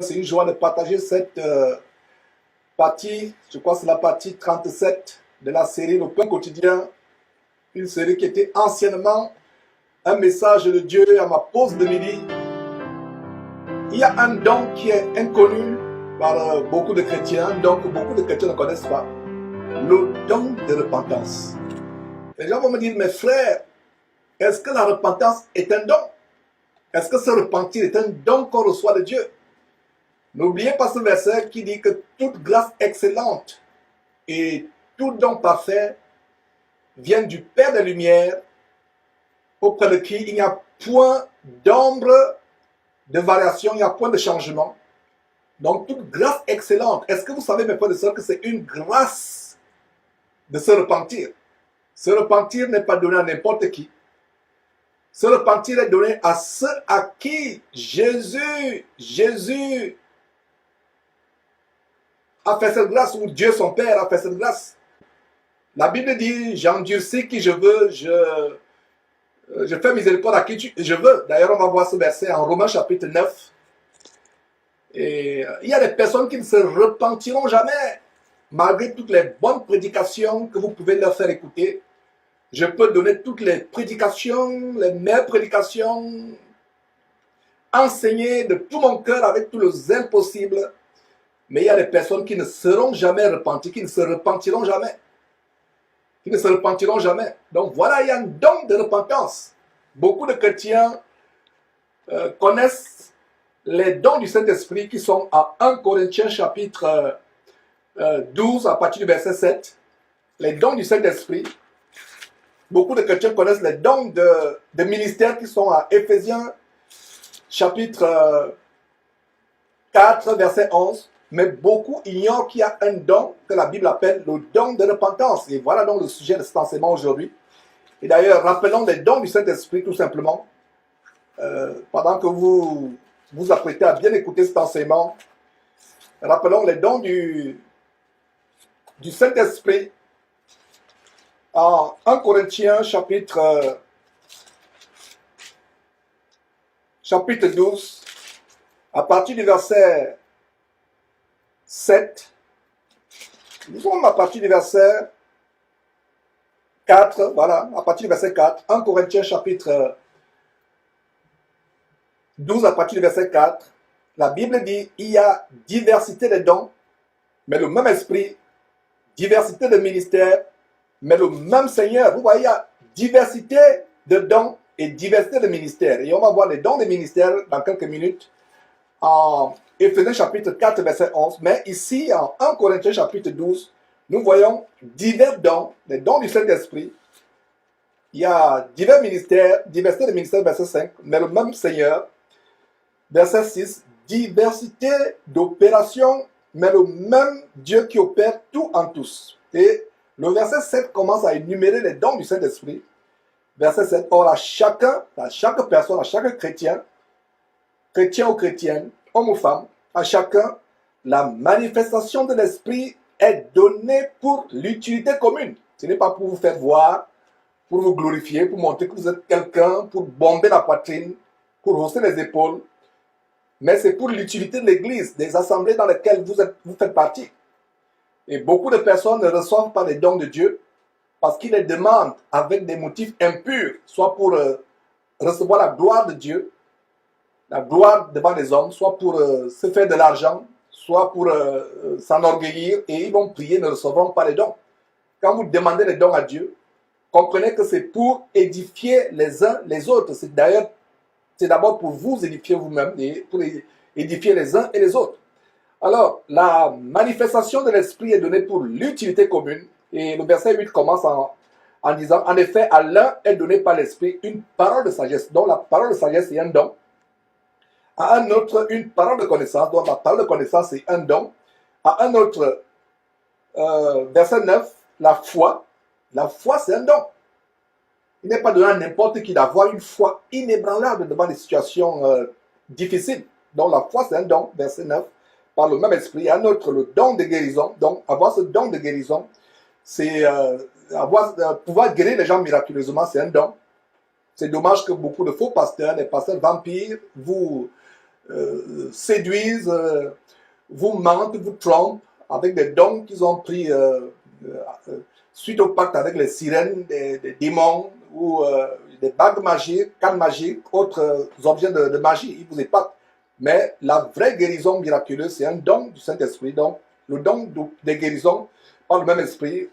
C'est une joie de partager cette partie, je crois que c'est la partie 37 de la série Le Pain quotidien, une série qui était anciennement un message de Dieu à ma pause de midi. Il y a un don qui est inconnu par beaucoup de chrétiens, donc beaucoup de chrétiens ne connaissent pas, le don de repentance. Les gens vont me dire, mes frères, est-ce que la repentance est un don? Est-ce que ce repentir est un don qu'on reçoit de Dieu? N'oubliez pas ce verset qui dit que toute grâce excellente et tout don parfait viennent du Père des Lumières, auprès de qui il n'y a point d'ombre de variation, il n'y a point de changement. Donc toute grâce excellente, est-ce que vous savez, mes frères et sœurs, que c'est une grâce de se repentir? Se repentir n'est pas donné à n'importe qui. Se repentir est donné à ceux à qui Jésus a fait cette grâce, ou Dieu son Père a fait cette grâce. La Bible dit, j'endurcis qui je veux, je fais miséricorde à qui je veux. D'ailleurs, on va voir ce verset en Romains chapitre 9. Et il y a des personnes qui ne se repentiront jamais, malgré toutes les bonnes prédications que vous pouvez leur faire écouter. Je peux donner toutes les prédications, les meilleures prédications, enseigner de tout mon cœur avec tout le zèle possible. Mais il y a des personnes qui ne seront jamais repenties, qui ne se repentiront jamais. Qui ne se repentiront jamais. Donc voilà, il y a un don de repentance. Beaucoup de chrétiens connaissent les dons du Saint-Esprit qui sont à 1 Corinthiens chapitre 12 à partir du verset 7. Les dons du Saint-Esprit. Beaucoup de chrétiens connaissent les dons de ministère qui sont à Éphésiens chapitre 4 verset 11. Mais beaucoup ignorent qu'il y a un don que la Bible appelle le don de repentance. Et voilà donc le sujet de cet enseignement aujourd'hui. Et d'ailleurs, rappelons les dons du Saint-Esprit tout simplement. Pendant que vous vous apprêtez à bien écouter cet enseignement, rappelons les dons du Saint-Esprit en 1 Corinthiens chapitre 12, à partir du verset 7, nous sommes à partir du verset 4, voilà, à partir du verset 4, 1 Corinthiens chapitre 12 à partir du verset 4, la Bible dit, il y a diversité de dons, mais le même esprit, diversité de ministères, mais le même Seigneur. Vous voyez, il y a diversité de dons et diversité de ministères. Et on va voir les dons des ministères dans quelques minutes en Éphésiens chapitre 4, verset 11. Mais ici, en 1 Corinthiens chapitre 12, nous voyons divers dons, les dons du Saint-Esprit. Il y a divers ministères, diversité de ministères, verset 5, mais le même Seigneur. Verset 6, diversité d'opérations, mais le même Dieu qui opère tout en tous. Et le verset 7 commence à énumérer les dons du Saint-Esprit. Verset 7, or à chaque personne, à chaque chrétien ou chrétienne, homme ou femme, à chacun, la manifestation de l'Esprit est donnée pour l'utilité commune. Ce n'est pas pour vous faire voir, pour vous glorifier, pour montrer que vous êtes quelqu'un, pour bomber la poitrine, pour hausser les épaules, mais c'est pour l'utilité de l'Église, des assemblées dans lesquelles vous faites partie. Et beaucoup de personnes ne reçoivent pas les dons de Dieu parce qu'ils les demandent avec des motifs impurs, soit pour recevoir la gloire de Dieu, la gloire devant les hommes, soit pour se faire de l'argent, soit pour s'enorgueillir, et ils vont prier, ne recevront pas les dons. Quand vous demandez les dons à Dieu, comprenez que c'est pour édifier les uns les autres. C'est d'abord pour vous édifier vous-même et pour édifier les uns et les autres. Alors, la manifestation de l'Esprit est donnée pour l'utilité commune. Et le verset 8 commence en disant, en effet, à l'un est donné par l'Esprit une parole de sagesse. Donc la parole de sagesse est un don. À un autre, une parole de connaissance. Donc la parole de connaissance est un don. À un autre, verset 9, la foi. La foi, c'est un don. Il n'est pas donné à n'importe qui d'avoir une foi inébranlable devant des situations difficiles. Donc la foi, c'est un don, verset 9, par le même esprit. Un autre, le don de guérison. Donc avoir ce don de guérison, c'est pouvoir guérir les gens miraculeusement, c'est un don. C'est dommage que beaucoup de faux pasteurs, les pasteurs vampires, vous séduisent, vous mentent, vous trompent avec des dons qu'ils ont pris suite au pacte avec les sirènes, des démons ou des bagues magiques, cannes magiques, autres objets de magie. Ils vous épatent. Mais la vraie guérison miraculeuse, c'est un don du Saint-Esprit. Donc, le don des guérisons par le même esprit.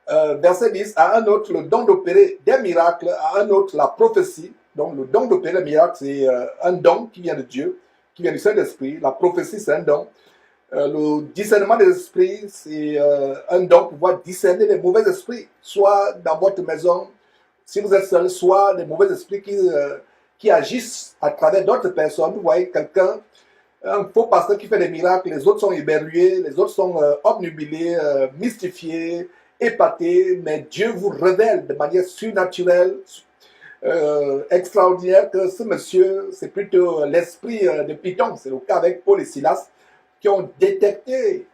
Verset 10, à un autre, le don d'opérer des miracles, à un autre, la prophétie. Donc, le don d'opérer des miracles, c'est un don qui vient de Dieu, qui vient du Saint-Esprit. La prophétie, c'est un don. Le discernement des esprits, c'est un don pour pouvoir discerner les mauvais esprits, soit dans votre maison, si vous êtes seul, soit les mauvais esprits qui agissent à travers d'autres personnes. Vous voyez quelqu'un, un faux pasteur qui fait des miracles, les autres sont éberlués, les autres sont obnubilés, mystifiés, épatés, mais Dieu vous révèle de manière surnaturelle, extraordinaire, que ce monsieur, c'est plutôt l'esprit de Python. C'est le cas avec Paul et Silas, qui ont détecté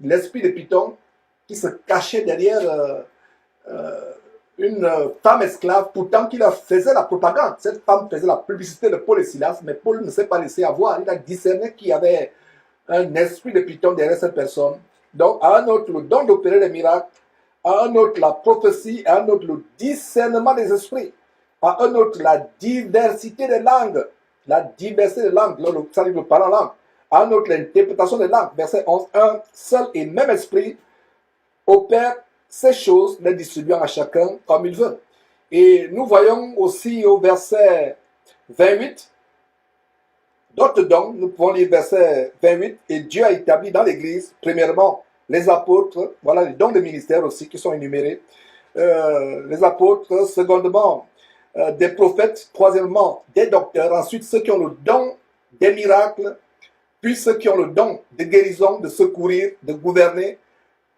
l'esprit de Python qui se cachait derrière une femme esclave, pourtant qui leur faisait la propagande. Cette femme faisait la publicité de Paul et Silas, mais Paul ne s'est pas laissé avoir. Il a discerné qu'il y avait un esprit de Python derrière cette personne. Donc, à un autre, le don d'opérer les miracles, à un autre, la prophétie, à un autre, le discernement des esprits, à un autre, la diversité des langues, la diversité des langues, ça dit le parler en langue, à un autre, l'interprétation des langues. Verset 11, un seul et même esprit opère ces choses, les distribuant à chacun comme il veut. Et nous voyons aussi au verset 28, d'autres dons, nous pouvons lire verset 28, et Dieu a établi dans l'Église, premièrement, les apôtres, voilà les dons de ministère aussi qui sont énumérés, les apôtres, secondement, des prophètes, troisièmement, des docteurs, ensuite ceux qui ont le don des miracles, puis ceux qui ont le don de guérison, de secourir, de gouverner,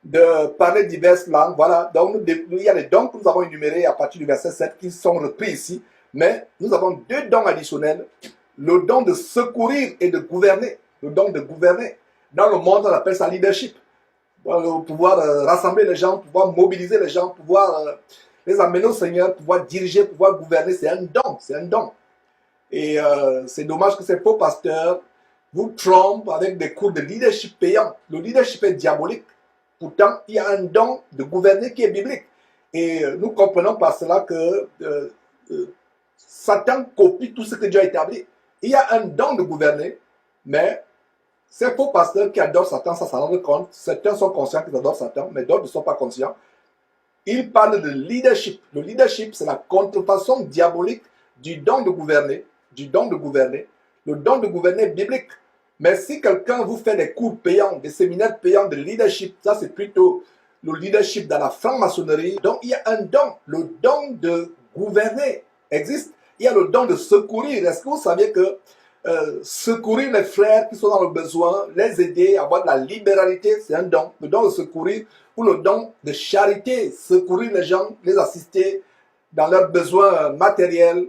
de parler diverses langues. Voilà, donc il y a les dons que nous avons énumérés à partir du verset 7 qui sont repris ici, mais nous avons deux dons additionnels, le don de secourir et de gouverner, le don de gouverner. Dans le monde, on appelle ça leadership. Pouvoir rassembler les gens, pouvoir mobiliser les gens, pouvoir les amener au Seigneur, pouvoir diriger, pouvoir gouverner, c'est un don, c'est un don. Et c'est dommage que ces faux pasteurs vous trompent avec des cours de leadership payants. Le leadership est diabolique. Pourtant, il y a un don de gouverner qui est biblique. Et nous comprenons par cela que Satan copie tout ce que Dieu a établi. Il y a un don de gouverner, mais ces faux pasteurs qui adorent Satan, ça s'en rend compte. Certains sont conscients qu'ils adorent Satan, mais d'autres ne sont pas conscients. Ils parlent de leadership. Le leadership, c'est la contrefaçon diabolique du don de gouverner, du don de gouverner. Le don de gouverner biblique. Mais si quelqu'un vous fait des cours payants, des séminaires payants de leadership, ça c'est plutôt le leadership dans la franc-maçonnerie. Donc il y a un don. Le don de gouverner existe. Il y a le don de secourir. Est-ce que vous saviez que secourir les frères qui sont dans le besoin, les aider à avoir de la libéralité, c'est un don. Le don de secourir ou le don de charité, secourir les gens, les assister dans leurs besoins matériels,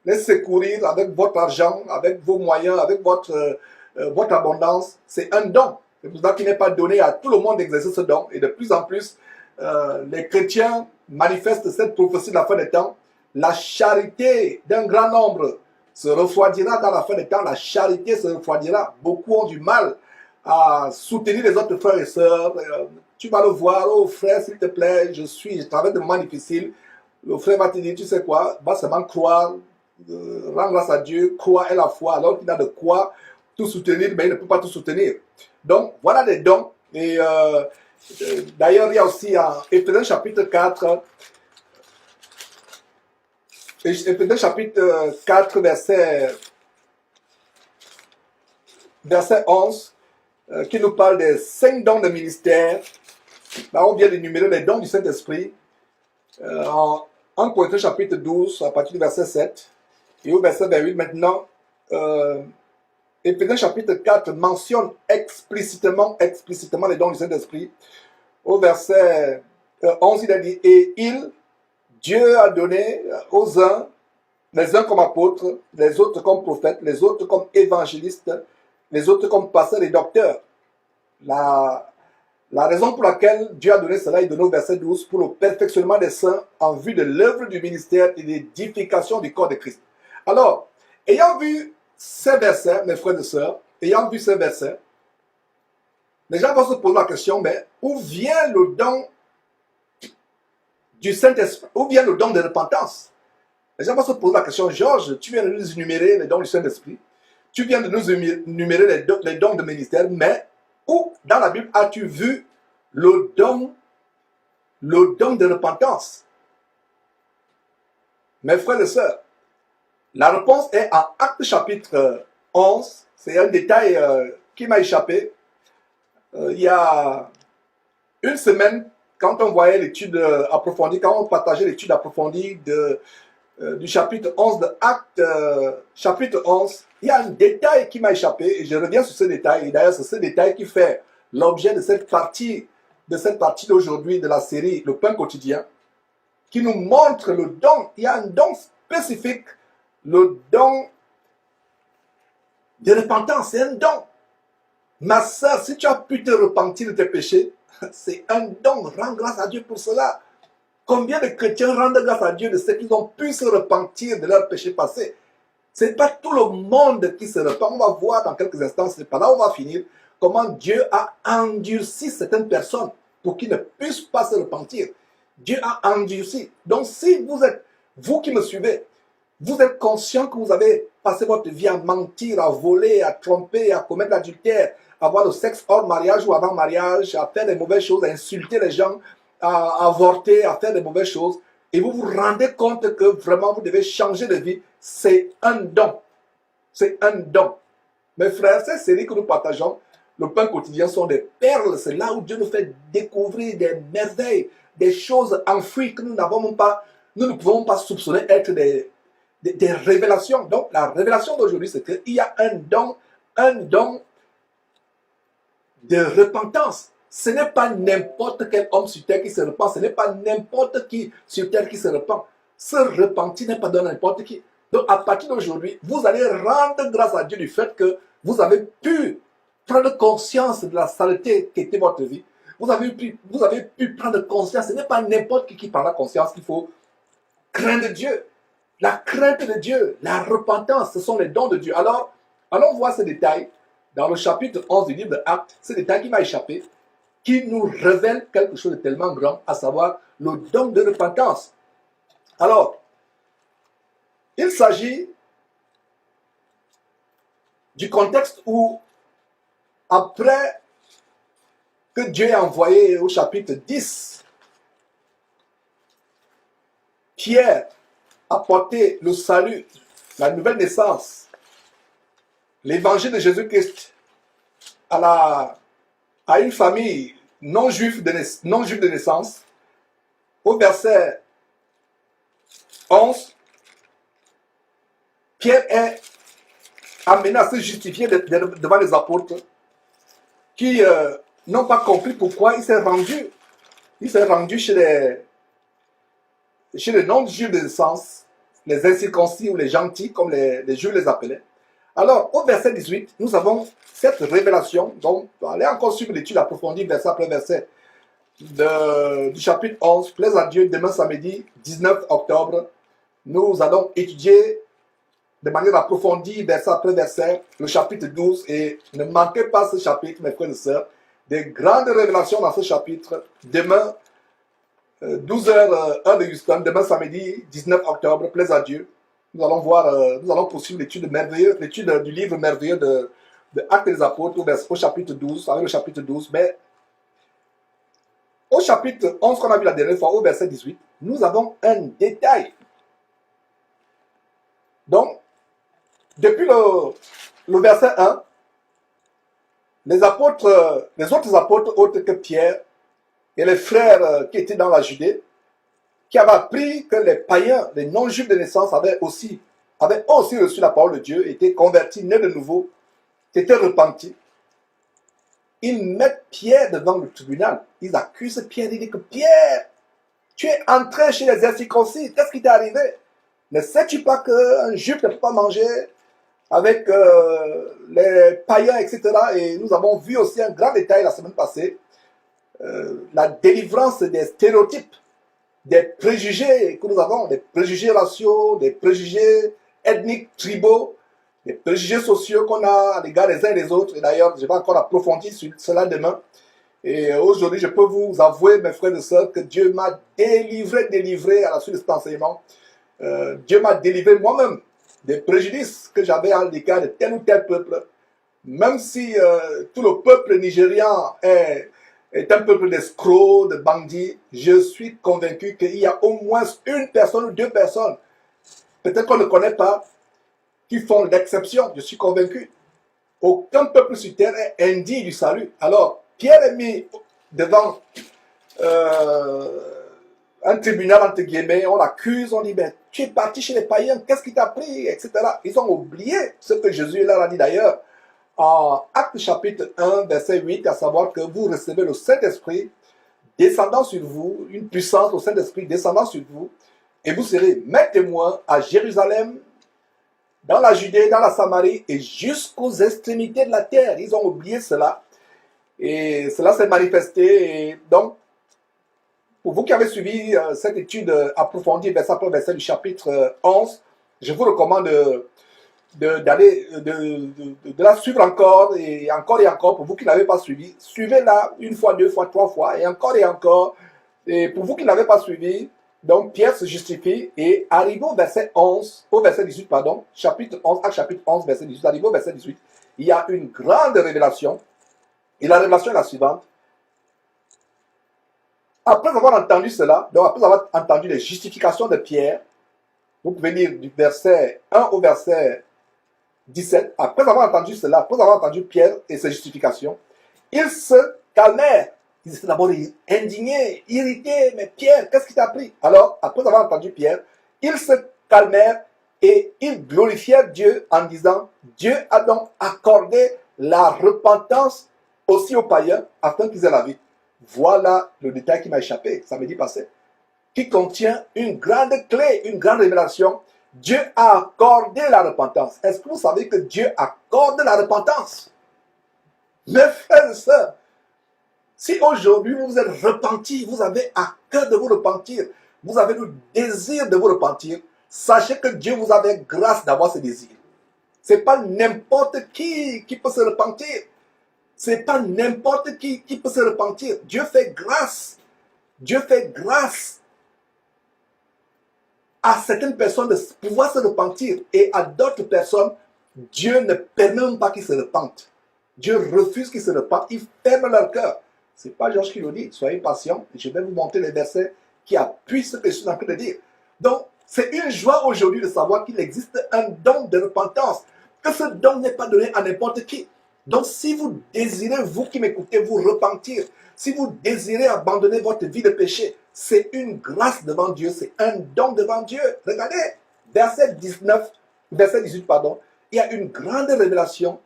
les secourir avec votre argent, avec vos moyens, avec votre abondance, c'est un don. C'est pour ça qu'il n'est pas donné à tout le monde d'exercer ce don. Et de plus en plus, les chrétiens manifestent cette prophétie de la fin des temps. La charité d'un grand nombre se refroidira dans la fin des temps. La charité se refroidira. Beaucoup ont du mal à soutenir les autres frères et sœurs. Tu vas le voir, oh frère, s'il te plaît, je traverse des moments difficiles. Le frère va te dire, tu sais quoi, va seulement croire, rendre grâce à Dieu, croire et la foi, alors qu'il a de quoi tout soutenir, mais il ne peut pas tout soutenir. Donc, voilà les dons. Et d'ailleurs, il y a aussi en Éphésiens chapitre 4, Éphésiens chapitre 4, verset 11, qui nous parle des 5 dons de ministère. Là, on vient d'énumérer les dons du Saint-Esprit. En Corinthiens chapitre 12, à partir du verset 7, et au verset 28, maintenant, Éphésiens chapitre 4 mentionne explicitement les dons du Saint-Esprit. Au verset 11, il a dit, et Dieu a donné aux uns, les uns comme apôtres, les autres comme prophètes, les autres comme évangélistes, les autres comme pasteurs et docteurs. La raison pour laquelle Dieu a donné cela est donnée au verset 12, pour le perfectionnement des saints en vue de l'œuvre du ministère et l'édification du corps de Christ. Alors, ayant vu ces versets, mes frères et sœurs, ayant vu ces versets, les gens vont se poser la question, mais où vient le don du Saint-Esprit? Où vient le don de repentance? Les gens vont se poser la question, Georges, tu viens de nous énumérer les dons du Saint-Esprit, tu viens de nous énumérer les dons de ministère, mais où dans la Bible as-tu vu le don de repentance? Mes frères et sœurs, la réponse est en Actes chapitre 11. C'est un détail qui m'a échappé. Il y a une semaine, quand on voyait l'étude approfondie, quand on partageait l'étude approfondie du chapitre 11 de Actes, chapitre 11, il y a un détail qui m'a échappé et je reviens sur ce détail. Et d'ailleurs, c'est ce détail qui fait l'objet de cette partie d'aujourd'hui de la série Le Pain quotidien, qui nous montre le don. Il y a un don spécifique, le don de repentance. C'est un don. Ma soeur, si tu as pu te repentir de tes péchés, c'est un don. Rends grâce à Dieu pour cela. Combien de chrétiens rendent grâce à Dieu de ce qu'ils ont pu se repentir de leurs péchés passés? Ce n'est pas tout le monde qui se repent. On va voir dans quelques instants, c'est pas là où on va finir, comment Dieu a endurci certaines personnes pour qu'ils ne puissent pas se repentir. Dieu a endurci. Donc si vous qui me suivez, vous êtes conscient que vous avez passé votre vie à mentir, à voler, à tromper, à commettre l'adultère, à avoir le sexe hors mariage ou avant mariage, à faire des mauvaises choses, à insulter les gens, à avorter, à faire des mauvaises choses, et vous vous rendez compte que vraiment vous devez changer de vie, c'est un don. C'est un don. Mes frères, ces séries que nous partageons, le pain quotidien, sont des perles. C'est là où Dieu nous fait découvrir des merveilles, des choses enfouies que nous ne pouvons pas soupçonner être des révélations. Donc, la révélation d'aujourd'hui, c'est qu'il y a un don de repentance. Ce n'est pas n'importe quel homme sur terre qui se repent. Ce n'est pas n'importe qui sur terre qui se repent. Se repentir n'est pas de n'importe qui. Donc, à partir d'aujourd'hui, vous allez rendre grâce à Dieu du fait que vous avez pu prendre conscience de la saleté qu'était votre vie. Vous avez pu prendre conscience. Ce n'est pas n'importe qui prendra conscience qu'il faut craindre Dieu. La crainte de Dieu, la repentance, ce sont les dons de Dieu. Alors, allons voir ces détails dans le chapitre 11 du livre de Actes, ce détail qui m'a échappé, qui nous révèle quelque chose de tellement grand, à savoir le don de repentance. Alors, il s'agit du contexte où, après que Dieu ait envoyé au chapitre 10, Pierre a porté le salut, la nouvelle naissance, l'évangile de Jésus-Christ à une famille non juive de naissance, au verset 11, Pierre est amené à se justifier devant les apôtres qui n'ont pas compris pourquoi il s'est rendu. Il s'est rendu chez les non-juifs de naissance, les incirconcis ou les gentils, comme les juifs les appelaient. Alors, au verset 18, nous avons cette révélation. Donc, allez encore suivre l'étude approfondie, verset après verset, du chapitre 11. Plaise à Dieu, demain samedi, 19 octobre, nous allons étudier de manière approfondie, verset après verset, le chapitre 12. Et ne manquez pas ce chapitre, mes frères et sœurs. Des grandes révélations dans ce chapitre. Demain, 12h, heure de Houston, demain samedi, 19 octobre, plaise à Dieu. Nous allons poursuivre l'étude du livre merveilleux de Actes des Apôtres au chapitre 12, avec le chapitre 12. Mais au chapitre 11 qu'on a vu la dernière fois, au verset 18, nous avons un détail. Donc, depuis le verset 1, les autres apôtres autres que Pierre et les frères qui étaient dans la Judée, qui avaient appris que les païens, les non-juifs de naissance avaient aussi reçu la parole de Dieu, étaient convertis, nés de nouveau, étaient repentis. Ils mettent Pierre devant le tribunal. Ils accusent Pierre. Ils disent que Pierre, tu es entré chez les incirconcis. Qu'est-ce qui t'est arrivé? Ne sais-tu pas qu'un juif ne peut pas manger avec les païens, etc. Et nous avons vu aussi un grand détail la semaine passée, la délivrance des stéréotypes, des préjugés que nous avons, des préjugés raciaux, des préjugés ethniques, tribaux, les préjugés sociaux qu'on a à l'égard des uns et des autres. Et d'ailleurs, je vais encore approfondir sur cela demain. Et aujourd'hui, je peux vous avouer, mes frères et sœurs, que Dieu m'a délivré à la suite de cet enseignement. Dieu m'a délivré moi-même des préjudices que j'avais à l'égard de tel ou tel peuple. Même si tout le peuple nigérian est un peuple d'escrocs, de bandits, je suis convaincu qu'il y a au moins une personne ou deux personnes, peut-être qu'on ne connaît pas, qui font l'exception. Je suis convaincu. Aucun peuple sur terre est indigne du salut. Alors, Pierre est mis devant un tribunal, entre guillemets, on l'accuse, on dit, ben, tu es parti chez les païens, qu'est-ce qui t'a pris, etc. Ils ont oublié ce que Jésus leur a dit d'ailleurs en Actes chapitre 1, verset 8, à savoir que vous recevez le Saint-Esprit descendant sur vous, une puissance au Saint-Esprit descendant sur vous, et vous serez mes témoins à Jérusalem, dans la Judée, dans la Samarie et jusqu'aux extrémités de la terre. Ils ont oublié cela. Et cela s'est manifesté. Et donc, pour vous qui avez suivi cette étude approfondie, verset après verset du chapitre 11, je vous recommande de la suivre encore et encore et encore. Pour vous qui ne l'avez pas suivi, suivez-la une fois, deux fois, trois fois et encore et encore. Et pour vous qui ne l'avez pas suivi, donc Pierre se justifie et arrivé au verset 11, au verset 18, pardon, chapitre 11, Actes chapitre 11, verset 18, arrivé au verset 18, il y a une grande révélation. Et la révélation est la suivante. Après avoir entendu cela, donc après avoir entendu les justifications de Pierre, vous pouvez lire du verset 1 au verset 17, après avoir entendu cela, après avoir entendu Pierre et ses justifications, ils se calmèrent. Ils étaient d'abord indignés, irrités, mais Pierre, qu'est-ce qui t'a pris? Alors, après avoir entendu Pierre, ils se calmèrent et ils glorifièrent Dieu en disant, Dieu a donc accordé la repentance aussi aux païens afin qu'ils aient la vie. Voilà le détail qui m'a échappé samedi passé, qui contient une grande clé, une grande révélation. Dieu a accordé la repentance. Est-ce que vous savez que Dieu accorde la repentance? Mes frères et sœurs, si aujourd'hui vous vous êtes repentis, vous avez à cœur de vous repentir, vous avez le désir de vous repentir, sachez que Dieu vous avait grâce d'avoir ce désir. Ce n'est pas n'importe qui peut se repentir. Ce n'est pas n'importe qui peut se repentir. Dieu fait grâce. Dieu fait grâce à certaines personnes de pouvoir se repentir et à d'autres personnes, Dieu ne permet même pas qu'ils se repentent. Dieu refuse qu'ils se repentent. Il ferme leur cœur. Ce n'est pas Georges qui le dit. Soyez patients. Je vais vous montrer les versets qui appuient ce que je suis en train de dire. Donc, c'est une joie aujourd'hui de savoir qu'il existe un don de repentance. Que ce don n'est pas donné à n'importe qui. Donc, si vous désirez, vous qui m'écoutez, vous repentir, si vous désirez abandonner votre vie de péché, c'est une grâce devant Dieu, c'est un don devant Dieu. Regardez, verset 18, pardon, il y a une grande révélation.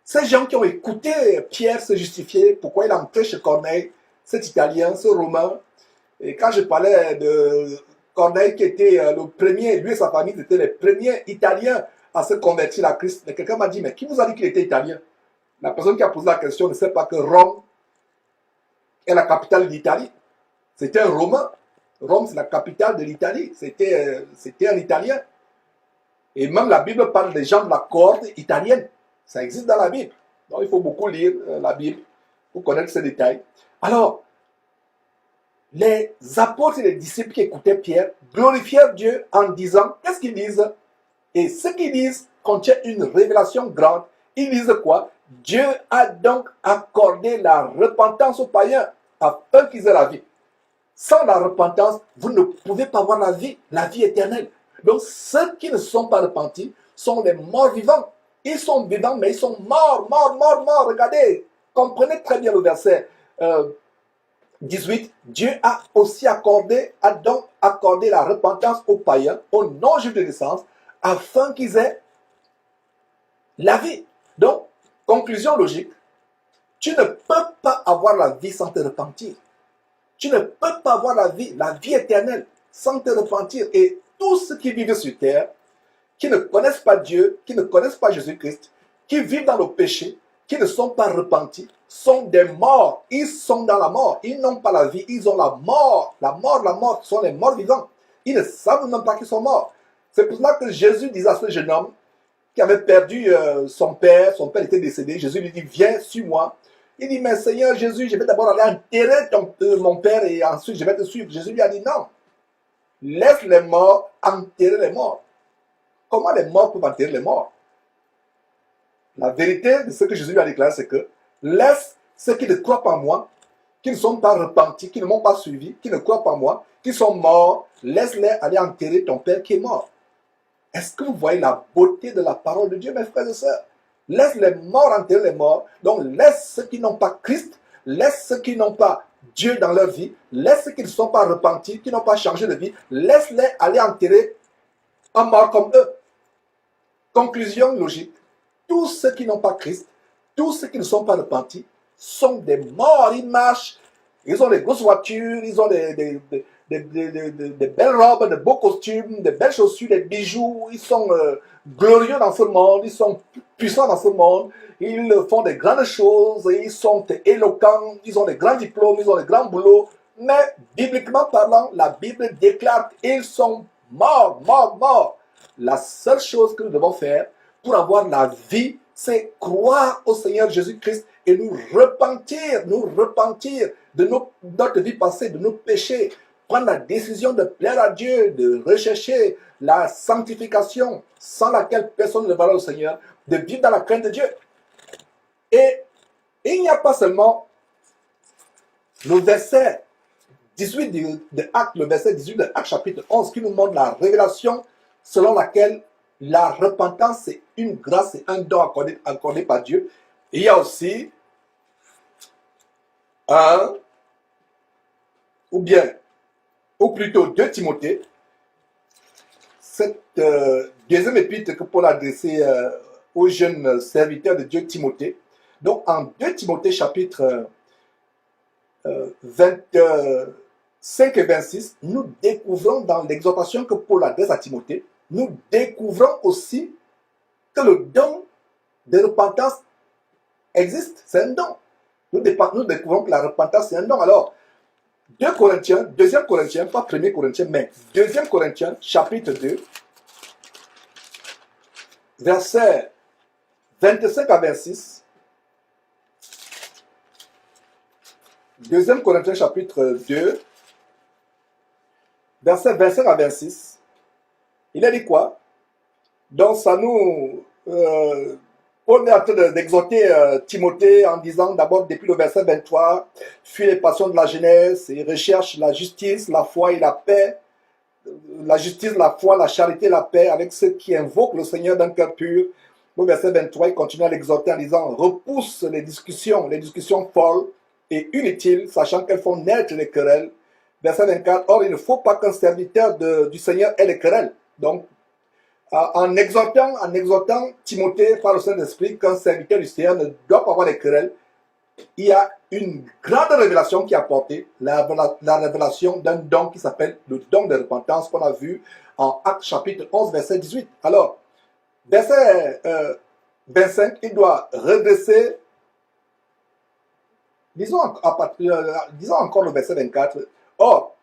Ces gens qui ont écouté Pierre se justifier, pourquoi il a entré chez Corneille, cet Italien, ce Romain, et quand je parlais de Corneille qui était le premier, lui et sa famille étaient les premiers Italiens à se convertir à Christ. Mais quelqu'un m'a dit, mais qui vous a dit qu'il était italien? La personne qui a posé la question ne sait pas que Rome est la capitale d'Italie. C'était un Romain. Rome, c'est la capitale de l'Italie. C'était un Italien. Et même la Bible parle des gens de la cohorte italienne. Ça existe dans la Bible. Donc il faut beaucoup lire la Bible pour connaître ces détails. Alors, les apôtres et les disciples qui écoutaient Pierre glorifièrent Dieu en disant, qu'est-ce qu'ils disent? Et ce qu'ils disent contient une révélation grande. Ils disent quoi? Dieu a donc accordé la repentance aux païens afin qu'ils aient la vie. Sans la repentance, vous ne pouvez pas avoir la vie éternelle. Donc ceux qui ne sont pas repentis sont les morts vivants. Ils sont vivants, mais ils sont morts. Regardez, comprenez très bien le verset 18. Dieu a aussi accordé la repentance aux païens, aux non-juifs de naissance, afin qu'ils aient la vie. Donc, conclusion logique, tu ne peux pas avoir la vie sans te repentir. Tu ne peux pas avoir la vie éternelle, sans te repentir. Et tous ceux qui vivent sur terre, qui ne connaissent pas Dieu, qui ne connaissent pas Jésus-Christ, qui vivent dans le péché, qui ne sont pas repentis, sont des morts. Ils sont dans la mort. Ils n'ont pas la vie, ils ont la mort. La mort sont les morts vivants. Ils ne savent même pas qu'ils sont morts. C'est pour cela que Jésus disait à ce jeune homme qui avait perdu son père était décédé. Jésus lui dit, viens, suis-moi. Il dit, mais Seigneur Jésus, je vais d'abord aller enterrer mon père et ensuite je vais te suivre. Jésus lui a dit, non, laisse les morts enterrer les morts. Comment les morts peuvent enterrer les morts? La vérité de ce que Jésus lui a déclaré, c'est que laisse ceux qui ne croient pas en moi, qui ne sont pas repentis, qui ne m'ont pas suivi, qui ne croient pas en moi, qui sont morts, laisse-les aller enterrer ton père qui est mort. Est-ce que vous voyez la beauté de la parole de Dieu, mes frères et sœurs? Laisse les morts enterrer les morts. Donc laisse ceux qui n'ont pas Christ, laisse ceux qui n'ont pas Dieu dans leur vie, laisse ceux qui ne sont pas repentis, qui n'ont pas changé de vie, laisse-les aller enterrer un mort comme eux. Conclusion logique. Tous ceux qui n'ont pas Christ, tous ceux qui ne sont pas repentis, sont des morts. Ils marchent, ils ont des grosses voitures, ils ont des belles robes, de beaux costumes, des belles chaussures, des bijoux. Ils sont glorieux dans ce monde, ils sont puissants dans ce monde. Ils font des grandes choses, ils sont éloquents, ils ont des grands diplômes, ils ont des grands boulots. Mais bibliquement parlant, la Bible déclare qu'ils sont morts, morts, morts. La seule chose que nous devons faire pour avoir la vie, c'est croire au Seigneur Jésus-Christ et nous repentir de notre vie passée, de nos péchés, prendre la décision de plaire à Dieu, de rechercher la sanctification sans laquelle personne ne verra au Seigneur, de vivre dans la crainte de Dieu. Et il n'y a pas seulement le verset 18 de Actes, le verset 18 de Actes chapitre 11 qui nous montre la révélation selon laquelle la repentance, c'est une grâce et un don accordé par Dieu. Il y a aussi ou plutôt 2 Timothée, cette deuxième épître que Paul a adressée au jeune serviteur de Dieu Timothée. Donc en 2 Timothée chapitre 25 et 26, nous découvrons dans l'exhortation que Paul adresse à Timothée, nous découvrons aussi que le don de repentance existe, c'est un don. Nous découvrons que la repentance, c'est un don. Alors, 2 Corinthiens, 2 Corinthiens, pas 1 Corinthiens, mais 2 Corinthiens, chapitre 2, versets 25 à 26. 2 Corinthiens, chapitre 2, versets 25 à 26. Il a dit quoi? Donc, ça nous... on est en train d'exhorter Timothée en disant d'abord depuis le verset 23, fuis les passions de la jeunesse et recherche la justice, la foi et la paix. La justice, la foi, la charité, la paix avec ceux qui invoquent le Seigneur d'un cœur pur. Au verset 23, il continue à l'exhorter en disant repousse les discussions folles et inutiles, sachant qu'elles font naître les querelles. Verset 24, or il ne faut pas qu'un serviteur du Seigneur ait les querelles. Donc, en exhortant Timothée par le Saint-Esprit qu'un serviteur du Seigneur ne doit pas avoir des querelles, il y a une grande révélation qui est apportée, la révélation d'un don qui s'appelle le don de repentance qu'on a vu en Actes chapitre 11, verset 18. Alors, verset 25, il doit redresser, disons encore le verset 24, or,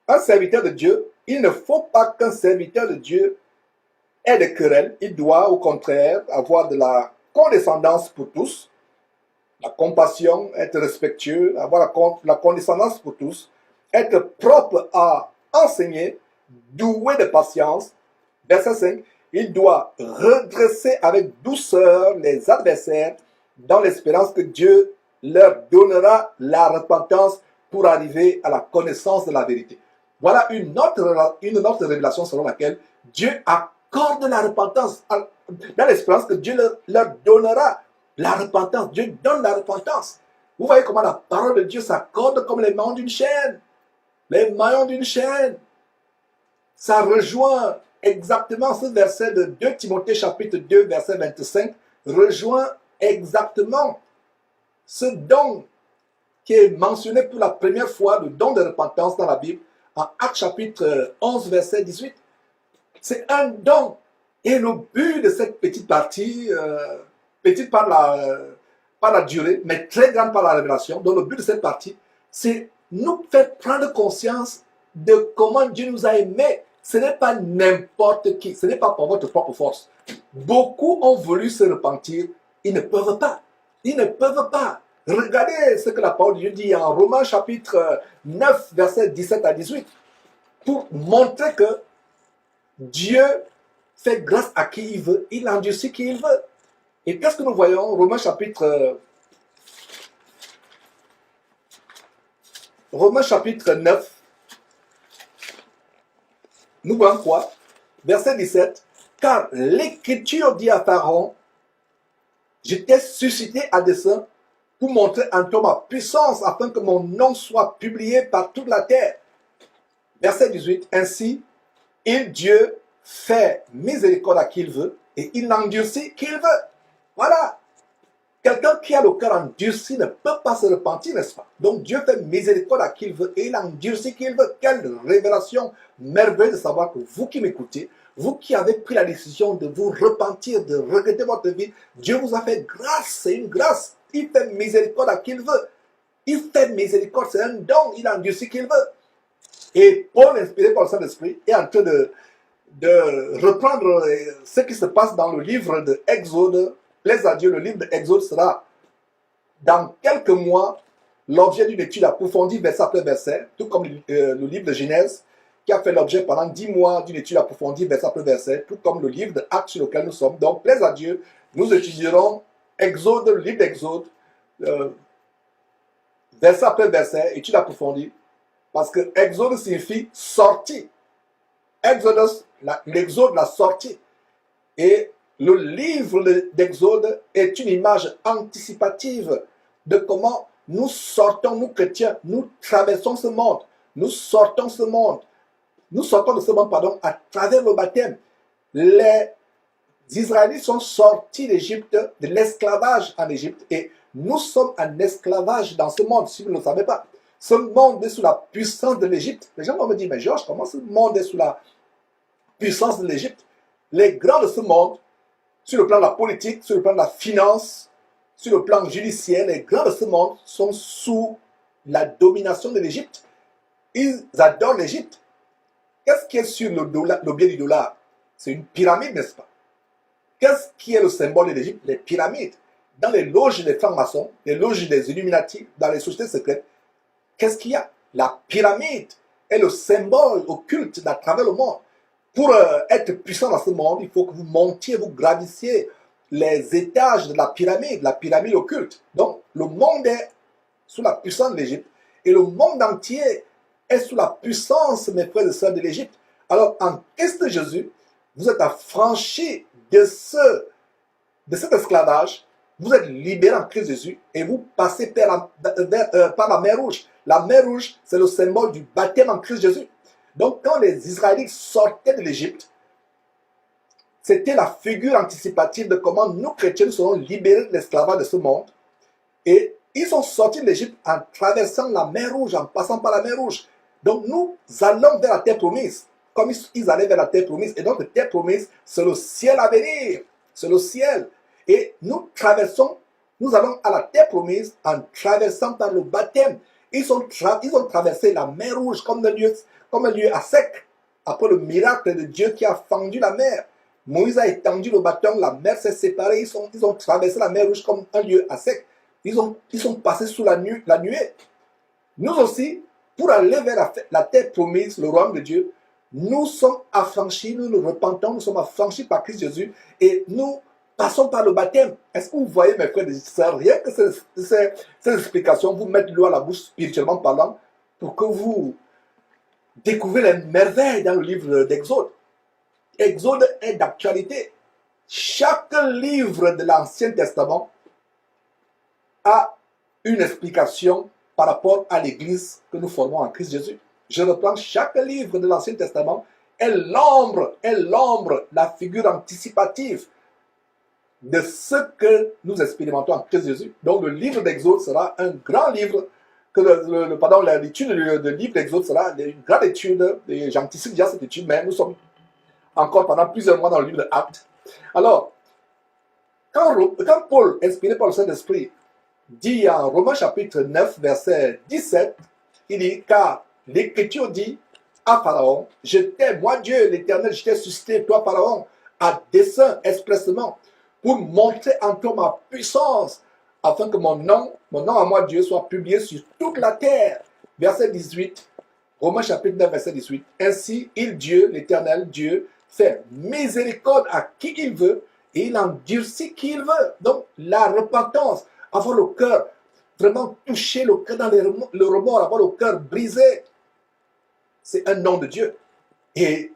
un serviteur de Dieu, il ne faut pas qu'un serviteur de Dieu ait des querelles, il doit au contraire avoir de la condescendance pour tous, la compassion, être respectueux, avoir la condescendance pour tous, être propre à enseigner, doué de patience. Verset 5, il doit redresser avec douceur les adversaires dans l'espérance que Dieu leur donnera la repentance pour arriver à la connaissance de la vérité. Voilà une autre révélation selon laquelle Dieu accorde la repentance dans l'espérance que Dieu leur donnera la repentance. Dieu donne la repentance. Vous voyez comment la parole de Dieu s'accorde comme les maillons d'une chaîne. Les maillons d'une chaîne. Ça rejoint exactement ce verset de 2 Timothée chapitre 2 verset 25. Rejoint exactement ce don qui est mentionné pour la première fois, le don de repentance dans la Bible, en Actes chapitre 11 verset 18. C'est un don. Et le but de cette petite partie, petite par la durée, mais très grande par la révélation, donc le but de cette partie, c'est nous faire prendre conscience de comment Dieu nous a aimés. Ce n'est pas n'importe qui, ce n'est pas pour votre propre force. Beaucoup ont voulu se repentir, ils ne peuvent pas. Ils ne peuvent pas. Regardez ce que la parole de Dieu dit en Romains chapitre 9, versets 17 à 18, pour montrer que Dieu fait grâce à qui il veut, il endurcit qui il veut. Et qu'est-ce que nous voyons? Romains chapitre 9, nous voyons quoi? Verset 17. Car l'Écriture dit à Pharaon, je t'ai suscité à dessein pour montrer en toi ma puissance afin que mon nom soit publié par toute la terre. Verset 18. Ainsi, Dieu fait miséricorde à qui il veut et il endurcit qui il veut. Voilà. Quelqu'un qui a le cœur endurci ne peut pas se repentir, n'est-ce pas? Donc Dieu fait miséricorde à qui il veut et il endurcit qui il veut. Quelle révélation merveilleuse de savoir que vous qui m'écoutez, vous qui avez pris la décision de vous repentir, de regretter votre vie, Dieu vous a fait grâce, c'est une grâce. Il fait miséricorde à qui il veut. Il fait miséricorde, c'est un don, il endurcit qui il veut. Et Paul, inspiré par le Saint-Esprit, est en train de reprendre ce qui se passe dans le livre de Exode. Plaise à Dieu, le livre de Exode sera dans quelques mois l'objet d'une étude approfondie verset après verset, tout comme le livre de Genèse qui a fait l'objet pendant 10 mois d'une étude approfondie verset après verset, tout comme le livre de Actes sur lequel nous sommes. Donc, plaise à Dieu, nous étudierons Exode, le livre d'Exode, verset après verset, étude approfondie, parce que Exode signifie sortie. Exodus, l'exode, la sortie. Et le livre d'Exode est une image anticipative de comment nous sortons, nous chrétiens, nous traversons ce monde. Nous sortons ce monde. Nous sortons de ce monde, pardon, à travers le baptême. Les Israélites sont sortis d'Égypte, de l'esclavage en Égypte, et nous sommes en esclavage dans ce monde, si vous ne le savez pas. Ce monde est sous la puissance de l'Égypte. Les gens vont me dire, mais Georges, comment ce monde est sous la puissance de l'Égypte? Les grands de ce monde, sur le plan de la politique, sur le plan de la finance, sur le plan judiciaire, les grands de ce monde sont sous la domination de l'Égypte. Ils adorent l'Égypte. Qu'est-ce qui est sur l'objet du dollar? C'est une pyramide, n'est-ce pas? Qu'est-ce qui est le symbole de l'Égypte? Les pyramides. Dans les loges des francs-maçons, les loges des Illuminati, dans les sociétés secrètes, qu'est-ce qu'il y a? La pyramide est le symbole occulte à travers le monde. Pour être puissant dans ce monde, il faut que vous montiez, vous gravissiez les étages de la pyramide occulte. Donc, le monde est sous la puissance de l'Égypte et le monde entier est sous la puissance, mes frères et sœurs, de l'Égypte. Alors, en Christ Jésus, vous êtes affranchis de cet esclavage, vous êtes libérés en Christ Jésus et vous passez par la mer Rouge. La mer Rouge, c'est le symbole du baptême en Christ Jésus. Donc, quand les Israélites sortaient de l'Égypte, c'était la figure anticipative de comment nous, chrétiens, serons libérés de l'esclavage de ce monde. Et ils sont sortis de l'Égypte en traversant la mer Rouge, en passant par la mer Rouge. Donc, nous allons vers la terre promise, comme ils allaient vers la terre promise. Et donc, la terre promise, c'est le ciel à venir. C'est le ciel. Et nous traversons, nous allons à la terre promise en traversant par le baptême. Ils ont traversé la mer Rouge comme un lieu à sec. Après le miracle de Dieu qui a fendu la mer. Moïse a étendu le bâton, la mer s'est séparée. Ils ont traversé la mer Rouge comme un lieu à sec. Ils sont passés sous la nuée. Nous aussi, pour aller vers la terre promise, le royaume de Dieu, nous sommes affranchis, nous nous repentons, nous sommes affranchis par Christ Jésus et nous passons par le baptême. Est-ce que vous voyez, mes frères et sœurs, rien que ces explications vous mettent l'eau à la bouche spirituellement parlant pour que vous découvrez les merveilles dans le livre d'Exode. Exode est d'actualité. Chaque livre de l'Ancien Testament a une explication par rapport à l'Église que nous formons en Christ Jésus. Je reprends, chaque livre de l'Ancien Testament est l'ombre, la figure anticipative de ce que nous expérimentons en Christ Jésus. Donc le livre d'Exode sera un grand livre, que l'étude du livre d'Exode sera une grande étude, et j'anticipe déjà cette étude, mais nous sommes encore pendant plusieurs mois dans le livre de Actes. Alors, quand Paul, inspiré par le Saint-Esprit, dit en Romains chapitre 9, verset 17, il dit, car l'Écriture dit à Pharaon, moi Dieu l'Éternel, je t'ai suscité, toi Pharaon, à dessein, expressement, pour montrer en toi ma puissance, afin que mon nom à moi, Dieu, soit publié sur toute la terre. Verset 18, Romains chapitre 9, verset 18. Ainsi, Dieu, l'Éternel Dieu, fait miséricorde à qui il veut et il endurcit qui il veut. Donc, la repentance, avoir le cœur, vraiment toucher le cœur dans le remords, avoir le cœur brisé, c'est un nom de Dieu. Et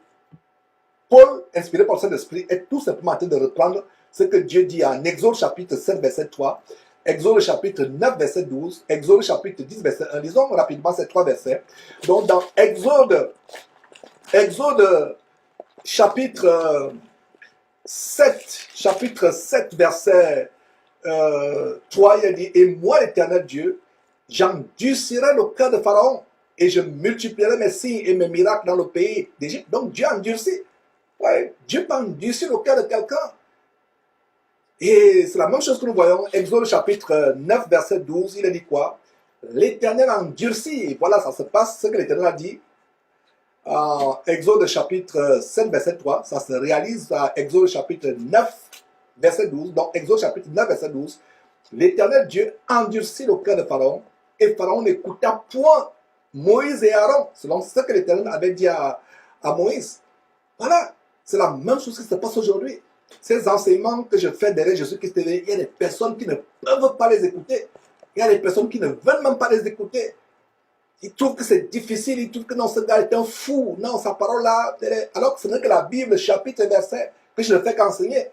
Paul, inspiré par le Saint-Esprit, est tout simplement en train de reprendre ce que Dieu dit en Exode chapitre 7, verset 3, Exode chapitre 9, verset 12, Exode chapitre 10, verset 1. Lisons rapidement ces trois versets. Donc, dans Exode chapitre 7, verset 3, il a dit, et moi, l'Éternel Dieu, j'endurcirai le cœur de Pharaon et je multiplierai mes signes et mes miracles dans le pays d'Égypte. Donc, Dieu endurcit. Ouais, Dieu peut endurcir le cœur de quelqu'un. Et c'est la même chose que nous voyons. Exode chapitre 9, verset 12, il a dit quoi? L'Éternel endurcit. Et voilà, ça se passe, ce que l'Éternel a dit. Exode chapitre 7, verset 3, ça se réalise à Exode chapitre 9, verset 12. Donc, Exode chapitre 9, verset 12. L'Éternel Dieu endurcit le cœur de Pharaon, et Pharaon n'écouta point Moïse et Aaron, selon ce que l'Éternel avait dit à Moïse. Voilà, c'est la même chose qui se passe aujourd'hui. Ces enseignements que je fais derrière Jésus-Christ TV, il y a des personnes qui ne peuvent pas les écouter. Il y a des personnes qui ne veulent même pas les écouter. Ils trouvent que c'est difficile, ils trouvent que non, ce gars est un fou. Non, sa parole là, alors que ce n'est que la Bible, chapitre et verset, que je ne fais qu'enseigner.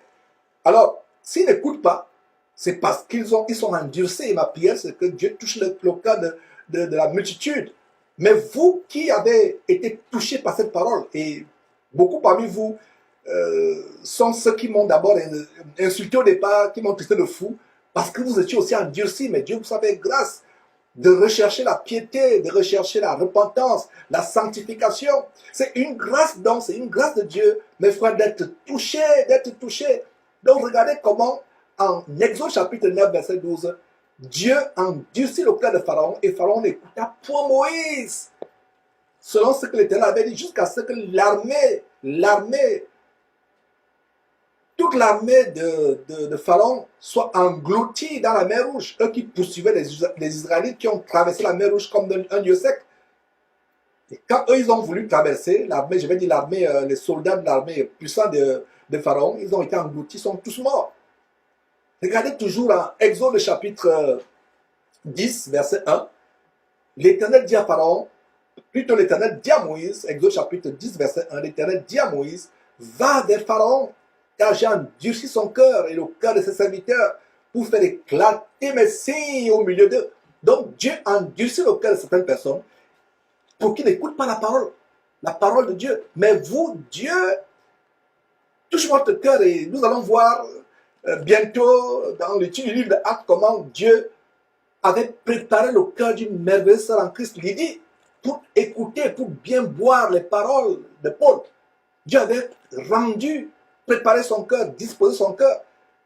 Alors, s'ils n'écoutent pas, c'est parce qu'ils sont endurcis. Et ma prière, c'est que Dieu touche le cœur de la multitude. Mais vous qui avez été touchés par cette parole, et beaucoup parmi vous sont ceux qui m'ont d'abord insulté au départ, qui m'ont traité de fou, parce que vous étiez aussi endurcis. Mais Dieu vous avait grâce de rechercher la piété, de rechercher la repentance, la sanctification. C'est une grâce donc, c'est une grâce de Dieu, mes frères, d'être touché, d'être touché. Donc regardez comment, en Exode chapitre 9, verset 12, Dieu endurcit le cœur de Pharaon, et Pharaon n'écouta point Moïse. Selon ce que l'Éternel avait dit, jusqu'à ce que toute l'armée de Pharaon soit engloutie dans la mer Rouge. Eux qui poursuivaient les Israélites qui ont traversé la mer Rouge comme un lieu sec. Et quand eux, ils ont voulu traverser, l'armée, je vais dire l'armée, les soldats de l'armée puissante de Pharaon, ils ont été engloutis, ils sont tous morts. Regardez toujours en Exode chapitre 10, verset 1. L'Éternel dit à Pharaon, plutôt l'Éternel dit à Moïse, Exode chapitre 10, verset 1, l'Éternel dit à Moïse, va vers Pharaon, car j'ai endurci son cœur et le cœur de ses serviteurs pour faire éclater mes signes au milieu d'eux. Donc Dieu endurcit le cœur de certaines personnes pour qu'ils n'écoutent pas la parole de Dieu. Mais vous, Dieu, touche votre cœur et nous allons voir bientôt dans l'étude du livre d'Actes comment Dieu avait préparé le cœur d'une merveilleuse sœur en Christ, Lydie, pour écouter, pour bien boire les paroles de Paul. Dieu avait préparé son cœur, disposé son cœur.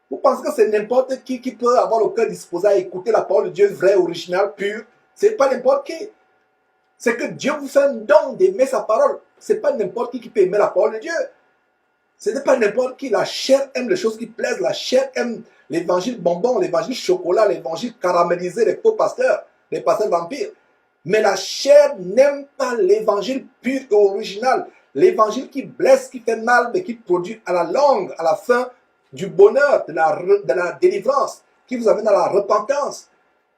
Vous pensez que c'est n'importe qui peut avoir le cœur disposé à écouter la parole de Dieu vraie, originale, pure? C'est pas n'importe qui. C'est que Dieu vous fait un don d'aimer sa parole. C'est pas n'importe qui peut aimer la parole de Dieu. Ce n'est pas n'importe qui. La chair aime les choses qui plaisent. La chair aime l'évangile bonbon, l'évangile chocolat, l'évangile caramélisé, les faux pasteurs, les pasteurs vampires. Mais la chair n'aime pas l'évangile pur et original. L'évangile qui blesse, qui fait mal, mais qui produit à la longue, à la fin, du bonheur, de la délivrance, qui vous amène à la repentance.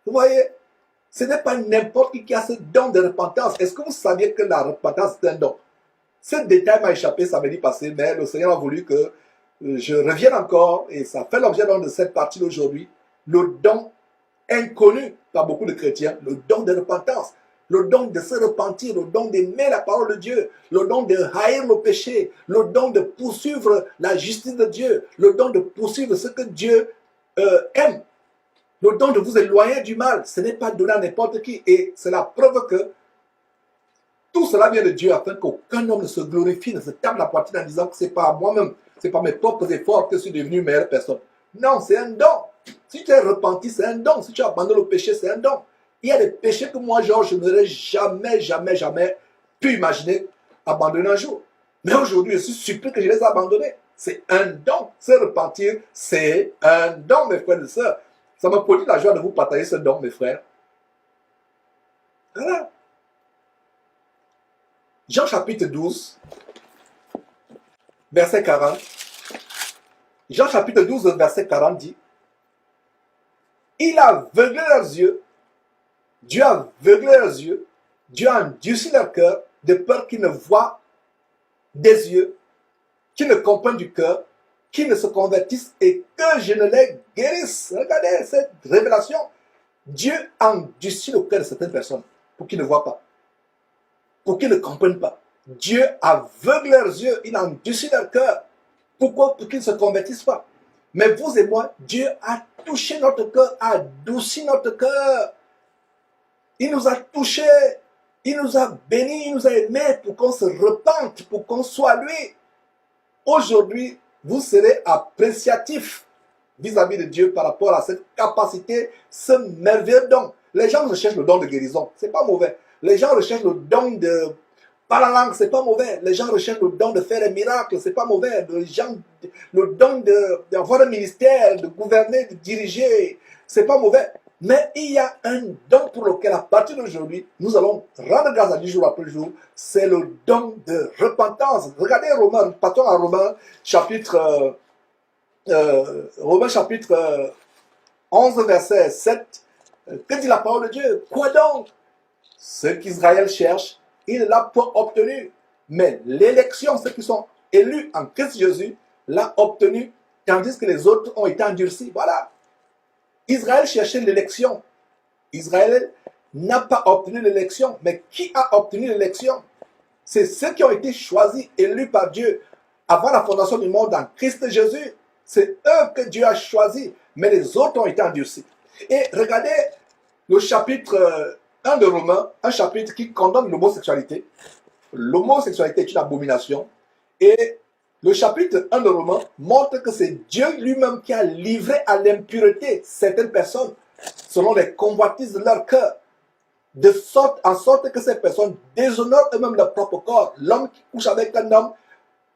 Vous voyez, ce n'est pas n'importe qui a ce don de repentance. Est-ce que vous saviez que la repentance est un don? Ce détail m'a échappé samedi passé, mais le Seigneur a voulu que je revienne encore, et ça fait l'objet de cette partie d'aujourd'hui, le don inconnu par beaucoup de chrétiens, le don de repentance. Le don de se repentir, le don d'aimer la parole de Dieu, le don de haïr le péché, le don de poursuivre la justice de Dieu, le don de poursuivre ce que Dieu aime, le don de vous éloigner du mal. Ce n'est pas donné à n'importe qui. Et c'est la preuve que tout cela vient de Dieu afin qu'aucun homme ne se glorifie, ne se tape la poitrine en disant que c'est pas moi-même, c'est pas mes propres efforts que je suis devenu une meilleure personne. Non, c'est un don. Si tu es repenti, c'est un don. Si tu abandonnes le péché, c'est un don. Il y a des péchés que moi, Georges, je n'aurais jamais pu imaginer abandonner un jour. Mais aujourd'hui, je suis surpris que je les ai abandonnés. C'est un don. Se repentir, c'est un don, mes frères et sœurs. Ça me produit la joie de vous partager ce don, mes frères. Voilà. Jean chapitre 12, verset 40. Jean chapitre 12, verset 40 dit, il a aveuglé leurs yeux, Dieu a aveuglé leurs yeux, Dieu a endurci leur cœur, de peur qu'ils ne voient des yeux, qu'ils ne comprennent du cœur, qu'ils ne se convertissent et que je ne les guérisse. Regardez cette révélation. Dieu a endurci le cœur de certaines personnes pour qu'ils ne voient pas, pour qu'ils ne comprennent pas. Dieu aveugle leurs yeux, il a endurci leur cœur. Pourquoi? Pour qu'ils ne se convertissent pas. Mais vous et moi, Dieu a touché notre cœur, a adouci notre cœur. Il nous a touchés, il nous a bénis, il nous a aimés pour qu'on se repente, pour qu'on soit lui. Aujourd'hui, vous serez appréciatif vis-à-vis de Dieu par rapport à cette capacité, ce merveilleux don. Les gens recherchent le don de guérison, c'est pas mauvais. Les gens recherchent le don de parler la langue, c'est pas mauvais. Les gens recherchent le don de faire des miracles, c'est pas mauvais. Le don d'avoir un ministère, de gouverner, de diriger, c'est pas mauvais. Mais il y a un don pour lequel, à partir d'aujourd'hui, nous allons rendre grâce à Dieu jour après jour. C'est le don de repentance. Regardez Romains, partons à Romains chapitre 11, verset 7. Que dit la parole de Dieu? Quoi donc? Ce qu'Israël cherche, il l'a pas obtenu. Mais l'élection, ceux qui sont élus en Christ Jésus, l'a obtenu, tandis que les autres ont été endurcis. Voilà. Israël cherchait l'élection. Israël n'a pas obtenu l'élection. Mais qui a obtenu l'élection? C'est ceux qui ont été choisis, élus par Dieu avant la fondation du monde en Christ Jésus. C'est eux que Dieu a choisis. Mais les autres ont été endurcis. Et regardez le chapitre 1 de Romains, un chapitre qui condamne l'homosexualité. L'homosexualité est une abomination. Et le chapitre 1 de Romains montre que c'est Dieu lui-même qui a livré à l'impureté certaines personnes selon les convoitises de leur cœur, en sorte que ces personnes déshonorent eux-mêmes leur propre corps. L'homme qui couche avec un homme,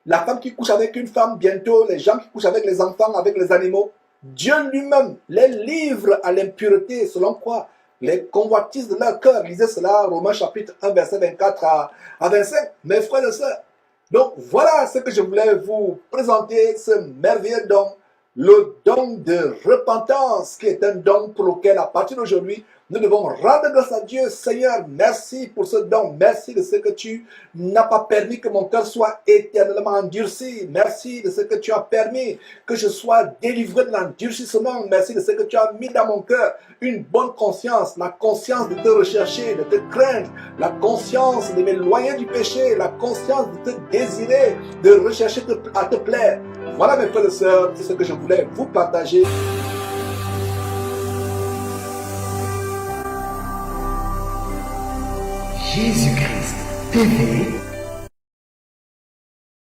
la femme qui couche avec une femme, bientôt les gens qui couchent avec les enfants, avec les animaux. Dieu lui-même les livre à l'impureté selon quoi? Les convoitises de leur cœur. Lisez cela, Romains chapitre 1, verset 24 à 25. Mes frères et sœurs, donc voilà ce que je voulais vous présenter, ce merveilleux don, le don de repentance, qui est un don pour lequel, à partir d'aujourd'hui, nous devons rendre grâce à Dieu. Seigneur, merci pour ce don. Merci de ce que tu n'as pas permis que mon cœur soit éternellement endurci. Merci de ce que tu as permis que je sois délivré de l'endurcissement. Merci de ce que tu as mis dans mon cœur une bonne conscience, la conscience de te rechercher, de te craindre, la conscience de m'éloigner du péché, la conscience de te désirer, de rechercher à te plaire. Voilà mes frères et sœurs, c'est ce que je voulais vous partager. Jésus-Christ TV